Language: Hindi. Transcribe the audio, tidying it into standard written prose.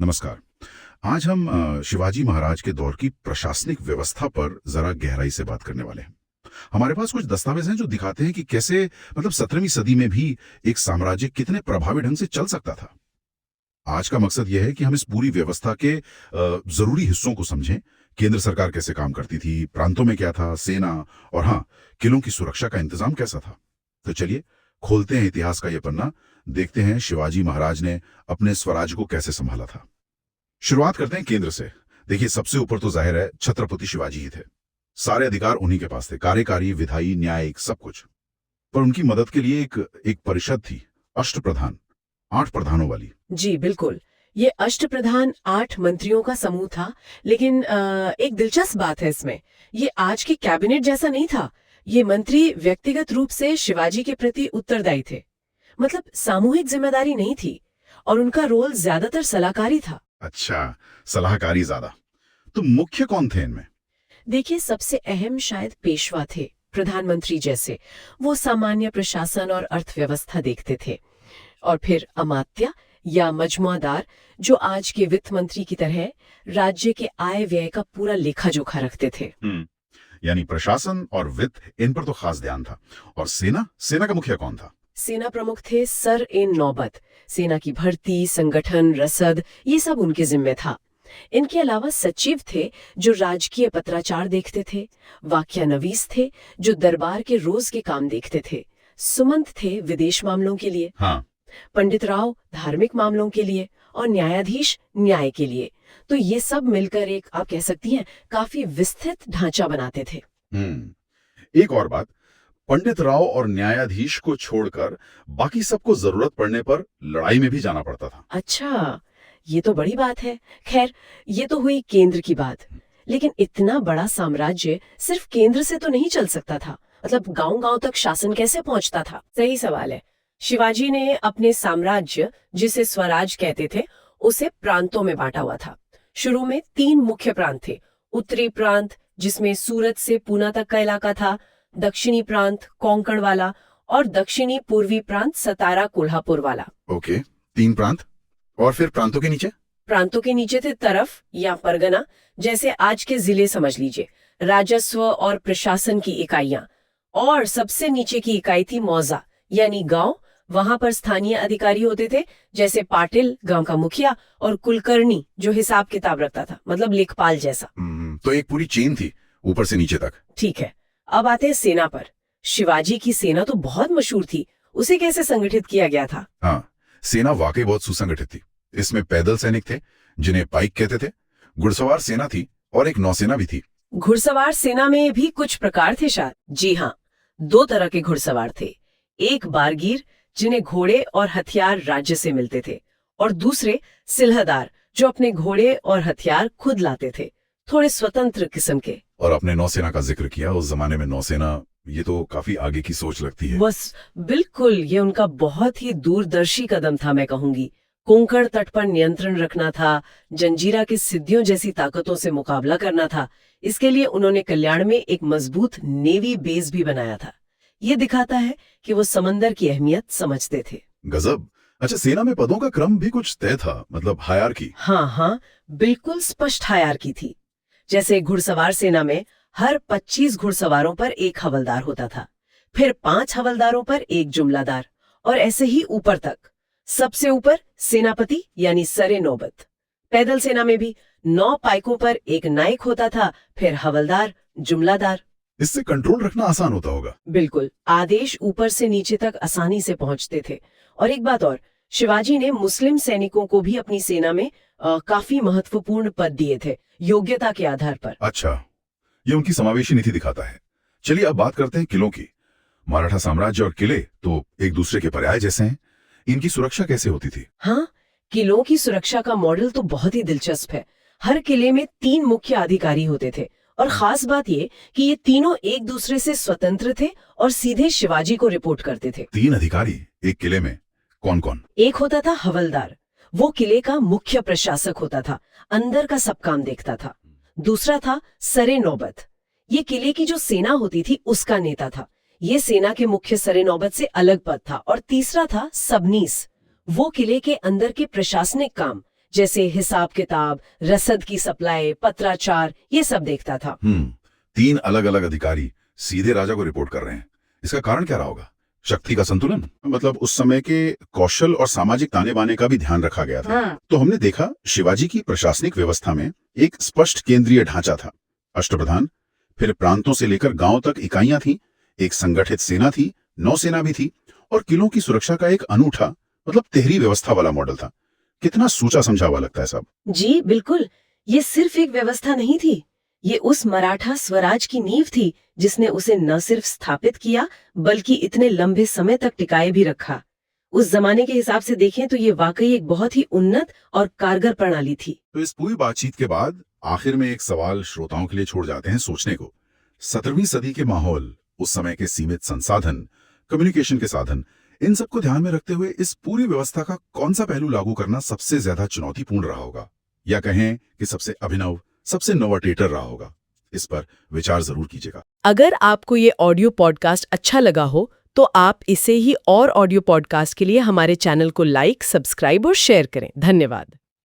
नमस्कार। आज हम शिवाजी महाराज के दौर की प्रशासनिक व्यवस्था पर जरा गहराई से बात करने वाले हैं। हमारे पास कुछ दस्तावेज हैं जो दिखाते हैं कि कैसे 17वीं सदी में भी एक साम्राज्य कितने प्रभावी ढंग से चल सकता था। आज का मकसद यह है कि हम इस पूरी व्यवस्था के जरूरी हिस्सों को समझें। केंद्र सरकार कैसे काम करती थी, प्रांतों में क्या था, सेना और हाँ, किलों की सुरक्षा का इंतजाम कैसा था। तो चलिए खोलते हैं इतिहास का ये पन्ना, देखते हैं शिवाजी महाराज ने अपने स्वराज को कैसे संभाला था। शुरुआत करते हैं केंद्र से। देखिए, सबसे ऊपर तो जाहिर है छत्रपति शिवाजी ही थे। सारे अधिकार उन्हीं के पास थे, कार्यकारी, विधायी, न्यायिक, सब कुछ। पर उनकी मदद के लिए एक परिषद थी, अष्टप्रधान, 8 प्रधानों वाली। जी बिल्कुल, ये अष्टप्रधान 8 मंत्रियों का समूह था। लेकिन एक दिलचस्प बात है इसमें, ये आज की कैबिनेट जैसा नहीं था। ये मंत्री व्यक्तिगत रूप से शिवाजी के प्रति उत्तरदायी थे, मतलब सामूहिक जिम्मेदारी नहीं थी, और उनका रोल ज्यादातर सलाहकारी था। अच्छा, सलाहकारी ज्यादा। तो मुख्य कौन थे इनमें? देखिए, सबसे अहम शायद पेशवा थे, प्रधानमंत्री जैसे। वो सामान्य प्रशासन और अर्थव्यवस्था देखते थे। और फिर अमात्य या मजमुआदार, जो आज के वित्त मंत्री की तरह राज्य के आय व्यय का पूरा लेखा जोखा रखते थे। यानी प्रशासन और वित्त, इन पर तो खास ध्यान था। और सेना का मुखिया कौन था? सेना प्रमुख थे सर इन नौबत। सेना की भर्ती, संगठन, रसद, ये सब उनके जिम्मे था। इनके अलावा सचिव थे जो राजकीय पत्राचार देखते थे। वाक्यानवीस थे जो दरबार के रोज के काम देखते थे। सुमंत थे विदेश मामलों के लिए। हाँ। पंडित राव धार्मिक मामलों के लिए, और न्यायाधीश न्याय के लिए। तो ये सब मिलकर एक, आप कह सकती हैं, काफी विस्तृत ढांचा बनाते थे। एक और बात, पंडित राव और न्यायाधीश को छोड़कर बाकी सबको जरूरत पड़ने पर लड़ाई में भी जाना पड़ता था। अच्छा, ये तो बड़ी बात है। खैर, ये तो हुई केंद्र की बात। लेकिन इतना बड़ा साम्राज्य सिर्फ केंद्र से तो नहीं चल सकता था। मतलब गांव-गांव तक शासन कैसे पहुंचता था? सही सवाल है। शिवाजी ने अपने साम्राज्य, जिसे स्वराज कहते थे, उसे प्रांतों में बांटा हुआ था। शुरू में 3 मुख्य प्रांत थे। उत्तरी प्रांत, जिसमें सूरत से पूना तक का इलाका था, दक्षिणी प्रांत कोंकण वाला, और दक्षिणी पूर्वी प्रांत सतारा कोल्हापुर वाला। ओके, 3 प्रांत। और फिर प्रांतों के नीचे? प्रांतों के नीचे थे तरफ या परगना, जैसे आज के जिले समझ लीजिए, राजस्व और प्रशासन की इकाइयां। और सबसे नीचे की इकाई थी मौजा, यानी गांव। वहां पर स्थानीय अधिकारी होते थे, जैसे पाटिल, गांव का मुखिया, और कुलकर्णी, जो हिसाब किताब रखता था, मतलब लेखपाल जैसा। तो एक पूरी चेन थी, ऊपर से नीचे तक। ठीक है, अब आते हैं सेना पर। शिवाजी की सेना तो बहुत मशहूर थी। उसे कैसे संगठित किया गया था? हाँ, सेना वाकई बहुत सुसंगठित थी। इसमें पैदल सैनिक थे, जिन्हें पाइक कहते थे, घुड़सवार सेना थी, और एक नौसेना भी थी। घुड़सवार सेना में भी कुछ प्रकार थे शायद। जी हाँ, 2 तरह के घुड़सवार थे। एक बारगीर, जिन्हें घोड़े और हथियार राज्य से मिलते थे, और दूसरे सिलहदार, जो अपने घोड़े और हथियार खुद लाते थे, थोड़े स्वतंत्र किस्म के। और अपने नौसेना का जिक्र किया, उस जमाने में नौसेना, ये तो काफी आगे की सोच लगती है। बस बिल्कुल, ये उनका बहुत ही दूरदर्शी कदम था, मैं कहूंगी। कोंकण तट पर नियंत्रण रखना था, जंजीरा के सिद्धियों जैसी ताकतों से मुकाबला करना था। इसके लिए उन्होंने कल्याण में एक मजबूत नेवी बेस भी बनाया था। ये दिखाता है कि वो समंदर की अहमियत समझते थे। गजब। अच्छा, सेना में पदों का क्रम भी कुछ तय था, मतलब हायरार्की? हाँ, बिल्कुल स्पष्ट हायरार्की थी। जैसे घुड़सवार सेना में हर 25 घुड़सवारों पर एक हवलदार होता था, फिर 5 हवलदारों पर एक जुमलादार, और ऐसे ही ऊपर तक। सबसे ऊपर सेनापति यानी सरे नौबत। पैदल सेना में भी 9 पाइकों पर एक नायक होता था, फिर हवलदार, जुमलादार। इससे कंट्रोल रखना आसान होता होगा। बिल्कुल, आदेश ऊपर से नीचे तक आसानी से पहुंचते थे। और एक बात और, शिवाजी ने मुस्लिम सैनिकों को भी अपनी सेना में काफी महत्वपूर्ण पद दिए थे, योग्यता के आधार पर। अच्छा, ये उनकी समावेशी नीति दिखाता है। चलिए अब बात करते हैं किलों की। मराठा साम्राज्य और किले तो एक दूसरे के पर्याय जैसे हैं। इनकी सुरक्षा कैसे होती थी? हाँ, किलों की सुरक्षा का मॉडल तो बहुत ही दिलचस्प है। हर किले में 3 मुख्य अधिकारी होते थे, और खास बात ये कि ये तीनों एक दूसरे से स्वतंत्र थे और सीधे शिवाजी को रिपोर्ट करते थे। 3 अधिकारी एक किले में? कौन कौन? एक होता था हवलदार, वो किले का मुख्य प्रशासक होता था, अंदर का सब काम देखता था। दूसरा था सरे नौबत, ये किले की जो सेना होती थी उसका नेता था। ये सेना के मुख्य सरे नौबत से अलग पद था। और तीसरा था सबनीस, वो किले के अंदर के प्रशासनिक काम जैसे हिसाब किताब, रसद की सप्लाई, पत्राचार, ये सब देखता था। 3 अलग-अलग अधिकारी सीधे राजा को रिपोर्ट कर रहे हैं। इसका कारण क्या रहा होगा? शक्ति का संतुलन, मतलब उस समय के कौशल और सामाजिक ताने-बाने का भी ध्यान रखा गया था। तो हमने देखा शिवाजी की प्रशासनिक व्यवस्था में एक स्पष्ट केंद्रीय ढांचा था। अष्टप्रधान, फिर प्रांतों से लेकर गांव तक इकाइयां थी, एक संगठित सेना थी, नौसेना भी थी और किलों की सुरक्षा का एक अनूठा, मतलब तेहरी व्यवस्था वाला मॉडल था। कितना सोचा समझा हुआ लगता है सब। जी बिल्कुल, ये सिर्फ एक व्यवस्था नहीं थी, ये उस मराठा स्वराज की नींव थी जिसने उसे न सिर्फ स्थापित किया बल्कि इतने लंबे समय तक टिकाए भी रखा। उस जमाने के हिसाब से देखें तो ये वाकई एक बहुत ही उन्नत और कारगर प्रणाली थी। तो इस पूरी बातचीत के बाद आखिर में एक सवाल श्रोताओं के लिए छोड़ जाते हैं सोचने को। 17वीं सदी के माहौल, उस समय के सीमित संसाधन, कम्युनिकेशन के साधन, इन सबको ध्यान में रखते हुए इस पूरी व्यवस्था का कौन सा पहलू लागू करना सबसे ज्यादा चुनौतीपूर्ण रहा होगा, या कहें कि सबसे अभिनव, सबसे नोवाटेटर रहा होगा? इस पर विचार जरूर कीजिएगा। अगर आपको ये ऑडियो पॉडकास्ट अच्छा लगा हो तो आप इसे ही और ऑडियो पॉडकास्ट के लिए हमारे चैनल को लाइक, सब्सक्राइब और शेयर करें। धन्यवाद।